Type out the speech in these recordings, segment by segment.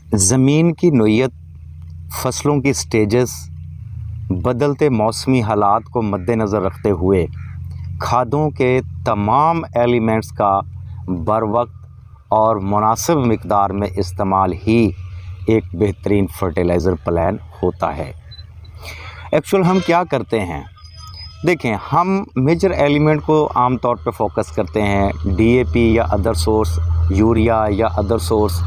ज़मीन की नोयत, फसलों की स्टेजेस, बदलते मौसमी हालात को मद्देनज़र रखते हुए खादों के तमाम एलिमेंट्स का बरवक्त और मुनासिब मिक़दार में इस्तेमाल ही एक बेहतरीन फर्टिलाइज़र प्लान होता है। एक्चुअल हम क्या करते हैं, देखें, हम मेजर एलिमेंट को आम तौर पे फोकस करते हैं, डीएपी या अदर सोर्स, यूरिया या अदर सोर्स,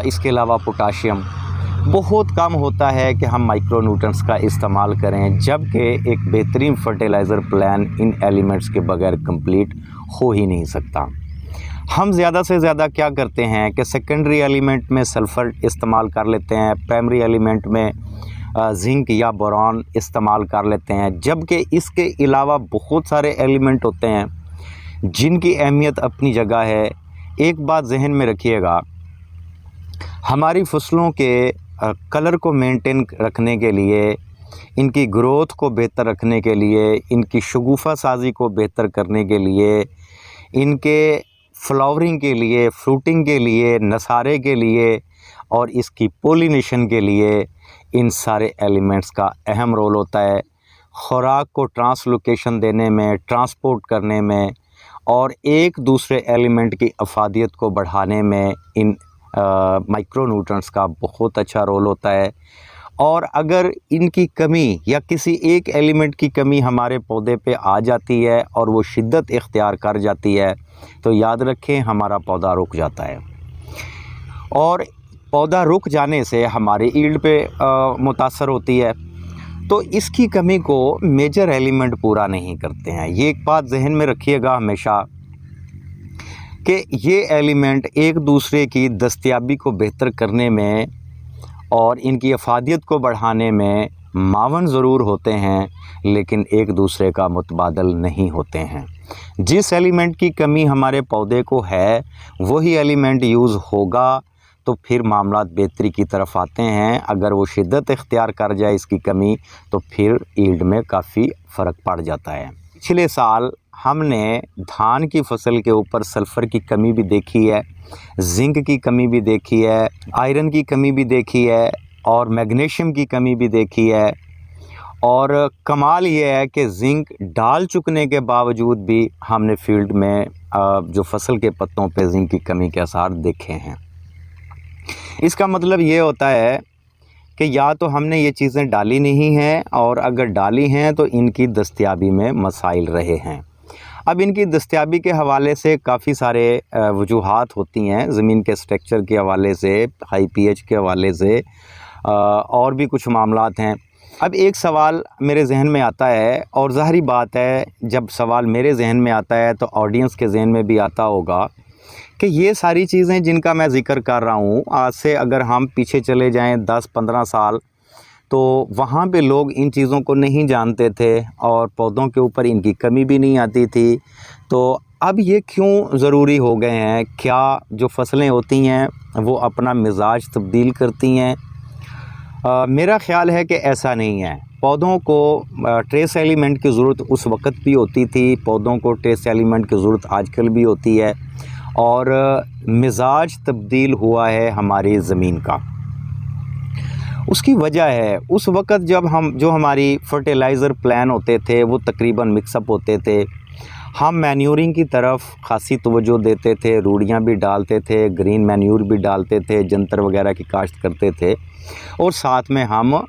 इसके अलावा पोटाशियम। बहुत कम होता है कि हम माइक्रो न्यूट्रिएंट्स का इस्तेमाल करें, जबकि एक बेहतरीन फर्टिलाइज़र प्लान इन एलिमेंट्स के बगैर कंप्लीट हो ही नहीं सकता। हम ज़्यादा से ज़्यादा क्या करते हैं कि सेकेंडरी एलिमेंट में सल्फ़र इस्तेमाल कर लेते हैं, प्राइमरी एलिमेंट में जिंक या बोरॉन इस्तेमाल कर लेते हैं, जबकि इसके अलावा बहुत सारे एलिमेंट होते हैं जिनकी अहमियत अपनी जगह है। एक बात जहन में रखिएगा, हमारी फसलों के कलर को मेंटेन रखने के लिए, इनकी ग्रोथ को बेहतर रखने के लिए, इनकी शगुफ़ा साजी को बेहतर करने के लिए, इनके फ्लावरिंग के लिए, फ्रूटिंग के लिए, नसारे के लिए और इसकी पोलिनेशन के लिए इन सारे एलिमेंट्स का अहम रोल होता है। खुराक को ट्रांसलोकेशन देने में, ट्रांसपोर्ट करने में और एक दूसरे एलिमेंट की अफादियत को बढ़ाने में इन माइक्रो न्यूट्रिएंट्स का बहुत अच्छा रोल होता है। और अगर इनकी कमी या किसी एक एलिमेंट की कमी हमारे पौधे पे आ जाती है और वो शिद्दत इख्तियार कर जाती है, तो याद रखें हमारा पौधा रुक जाता है। और पौधा रुक जाने से हमारी ईल्ड पे मुतासर होती है, तो इसकी कमी को मेजर एलिमेंट पूरा नहीं करते हैं। ये एक बात जहन में रखिएगा हमेशा कि ये एलिमेंट एक दूसरे की दस्तयाबी को बेहतर करने में और इनकी अफादियत को बढ़ाने में मावन ज़रूर होते हैं, लेकिन एक दूसरे का मुतबादल नहीं होते हैं। जिस एलिमेंट की कमी हमारे पौधे को है वही एलिमेंट यूज़ होगा तो फिर मामलात बेहतरी की तरफ आते हैं। अगर वो शिद्दत इख्तियार कर जाए इसकी कमी, तो फिर ईल्ड में काफ़ी फ़र्क पड़ जाता है। पिछले साल हमने धान की फसल के ऊपर सल्फ़र की कमी भी देखी है, जिंक की कमी भी देखी है, आयरन की कमी भी देखी है और मैग्नीशियम की कमी भी देखी है। और कमाल ये है कि जिंक डाल चुकने के बावजूद भी हमने फील्ड में जो फसल के पत्तों पे जिंक की कमी के आसार देखे हैं। इसका मतलब ये होता है कि या तो हमने ये चीज़ें डाली नहीं हैं, और अगर डाली हैं तो इनकी दस्तयाबी में मसाइल रहे हैं। अब इनकी दस्तयाबी के हवाले से काफ़ी सारे वजूहात होती हैं, ज़मीन के स्ट्रक्चर के हवाले से, हाई पीएच के हवाले से, और भी कुछ मामलात हैं। अब एक सवाल मेरे जहन में आता है, और ज़ाहिरी बात है जब सवाल मेरे जहन में आता है तो ऑडियंस के जहन में भी आता होगा कि ये सारी चीज़ें जिनका मैं ज़िक्र कर रहा हूँ, आज से अगर हम पीछे चले जाएं 10-15 साल, तो वहाँ पे लोग इन चीज़ों को नहीं जानते थे और पौधों के ऊपर इनकी कमी भी नहीं आती थी। तो अब ये क्यों ज़रूरी हो गए हैं? क्या जो फसलें होती हैं वो अपना मिजाज तब्दील करती हैं? मेरा ख़्याल है कि ऐसा नहीं है। पौधों को ट्रेस एलिमेंट की ज़रूरत उस वक़्त भी होती थी, पौधों को ट्रेस एलिमेंट की ज़रूरत आजकल भी होती है, और मिजाज तब्दील हुआ है हमारी ज़मीन का। उसकी वजह है उस वक़्त जब जो हमारी फर्टिलाइज़र प्लान होते थे वो तकरीबन मिक्सअप होते थे। हम मैन्यूरिंग की तरफ ख़ासी तवज्जो देते थे, रूढ़ियाँ भी डालते थे, ग्रीन मैन्यूर भी डालते थे, जंतर वगैरह की काश्त करते थे, और साथ में हम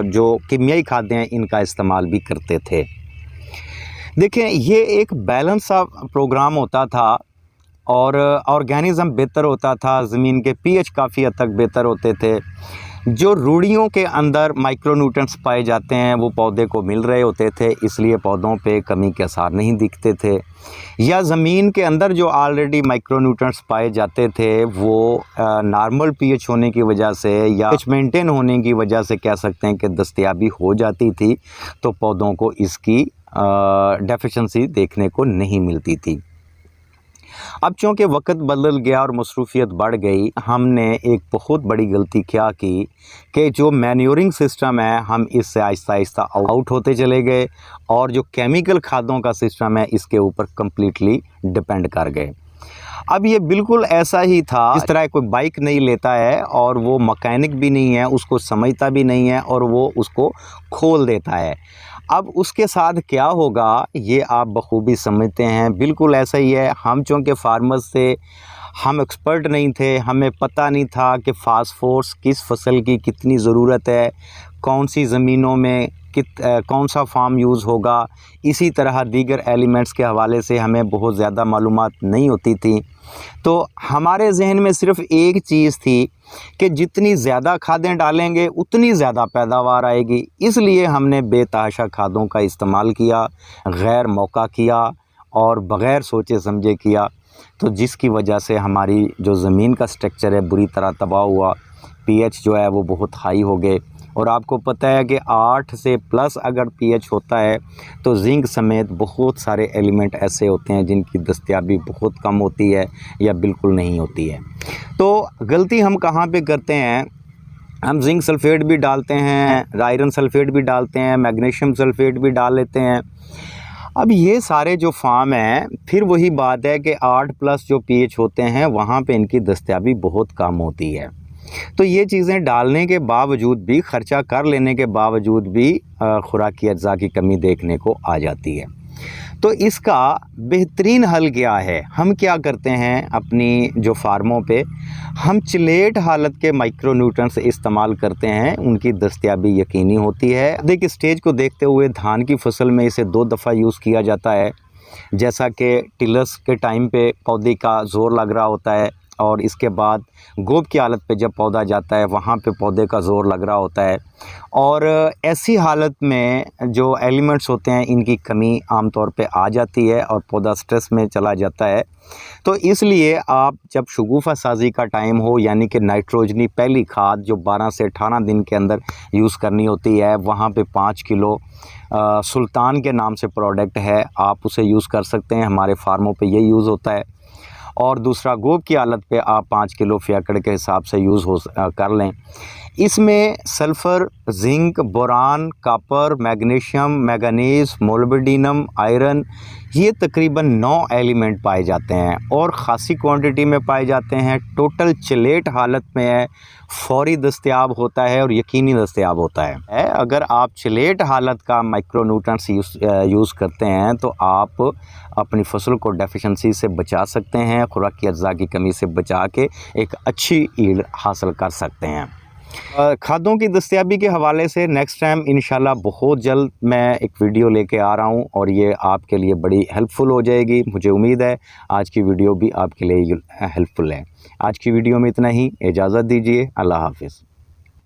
जो कीमियाई खादें हैं इनका इस्तेमाल भी करते थे। देखें, ये एक बैलेंस सा प्रोग्राम होता था और ऑर्गेनिज़म बेहतर होता था, ज़मीन के पीएच काफ़ी हद तक बेहतर होते थे। जो रूढ़ियों के अंदर माइक्रो न्यूट्रिएंट्स पाए जाते हैं वो पौधे को मिल रहे होते थे, इसलिए पौधों पे कमी के आसार नहीं दिखते थे। या ज़मीन के अंदर जो ऑलरेडी माइक्रो न्यूट्रिएंट्स पाए जाते थे वो नॉर्मल पीएच होने की वजह से या पीएच मेंटेन होने की वजह से कह सकते हैं कि दस्तयाबी हो जाती थी, तो पौधों को इसकी डेफिशिएंसी देखने को नहीं मिलती थी। अब चूँकि वक्त बदल गया और मसरूफ़ियत बढ़ गई, हमने एक बहुत बड़ी गलती क्या की कि जो मैन्योरिंग सिस्टम है हम इससे आहिस्ता आहिस्ता आउट होते चले गए, और जो केमिकल खादों का सिस्टम है इसके ऊपर कम्प्लीटली डिपेंड कर गए। अब ये बिल्कुल ऐसा ही था, इस तरह कोई बाइक नहीं लेता है और वो मैकेनिक भी नहीं है, उसको समझता भी नहीं है और वो उसको खोल देता है। अब उसके साथ क्या होगा ये आप बखूबी समझते हैं। बिल्कुल ऐसा ही है, हम चूँकि फार्मर्स थे, हम एक्सपर्ट नहीं थे, हमें पता नहीं था कि फास्फोरस किस फसल की कितनी ज़रूरत है, कौन सी ज़मीनों में कौन सा फार्म यूज़ होगा। इसी तरह दीगर एलिमेंट्स के हवाले से हमें बहुत ज़्यादा मालूमात नहीं होती थी। तो हमारे जहन में सिर्फ़ एक चीज़ थी कि जितनी ज़्यादा खादें डालेंगे उतनी ज़्यादा पैदावार आएगी। इसलिए हमने बेतहाशा खादों का इस्तेमाल किया, गैर मौका किया और बग़ैर सोचे समझे किया। तो जिसकी वजह से हमारी जो ज़मीन का स्ट्रक्चर है बुरी तरह तबाह हुआ, पीएच जो है वो बहुत हाई हो गए। और आपको पता है कि 8 से प्लस अगर पीएच होता है तो जिंक समेत बहुत सारे एलिमेंट ऐसे होते हैं जिनकी दस्तयाबी बहुत कम होती है या बिल्कुल नहीं होती है। तो गलती हम कहाँ पे करते हैं, हम जिंक सल्फ़ेट भी डालते हैं, आयरन सल्फ़ेट भी डालते हैं, मैग्नीशियम सल्फ़ेट भी डाल लेते हैं। अब ये सारे जो फार्म हैं, फिर वही बात है कि 8 प्लस जो पीएच होते हैं वहाँ पे इनकी दस्तयाबी बहुत कम होती है। तो ये चीज़ें डालने के बावजूद भी, ख़र्चा कर लेने के बावजूद भी खुराकी अज्जा की कमी देखने को आ जाती है। तो इसका बेहतरीन हल क्या है? हम क्या करते हैं अपनी जो फार्मों पे, हम चिलेट हालत के माइक्रो न्यूट्रिएंट्स इस्तेमाल करते हैं, उनकी दस्तयाबी यकीनी होती है। देखिए स्टेज को देखते हुए धान की फसल में इसे 2 दफ़ा यूज़ किया जाता है। जैसा कि टिलर्स के टाइम पे पौधे का ज़ोर लग रहा होता है और इसके बाद गोब की हालत पे जब पौधा जाता है वहाँ पे पौधे का ज़ोर लग रहा होता है। और ऐसी हालत में जो एलिमेंट्स होते हैं इनकी कमी आमतौर पे आ जाती है और पौधा स्ट्रेस में चला जाता है। तो इसलिए आप जब शगुफ़ा साजी का टाइम हो, यानी कि नाइट्रोजनी पहली खाद जो 12 से 18 दिन के अंदर यूज़ करनी होती है, वहाँ पे 5 किलो सुल्तान के नाम से प्रोडक्ट है, आप उसे यूज़ कर सकते हैं। हमारे फार्मों पे ये यूज़ होता है। और दूसरा गोब की हालत पे आप 5 किलो फ़ियाकड़ के हिसाब से यूज़ कर लें। इसमें sulphur, zinc, boron, copper, magnesium, manganese, molybdenum, iron, ये तकरीबन 9 एलिमेंट पाए जाते हैं और ख़ासी क्वांटिटी में पाए जाते हैं। टोटल चिलेट हालत में है, फ़ौरी दस्तयाब होता है और यकीनी दस्तयाब होता है। अगर आप चिलेट हालत का माइक्रो न्यूट्रिएंट्स यूज़ करते हैं तो आप अपनी फसल को डेफिशिएंसी से बचा सकते हैं, खुराकी अज्जा की कमी से बचा के एक अच्छी ईल्ड हासिल कर सकते हैं। खादों की दस्तयाबी के हवाले से नेक्स्ट टाइम इंशाल्लाह बहुत जल्द मैं एक वीडियो लेके आ रहा हूँ और ये आपके लिए बड़ी हेल्पफुल हो जाएगी। मुझे उम्मीद है आज की वीडियो भी आपके लिए हेल्पफुल है। आज की वीडियो में इतना ही, इजाज़त दीजिए। अल्लाह हाफ़िज़।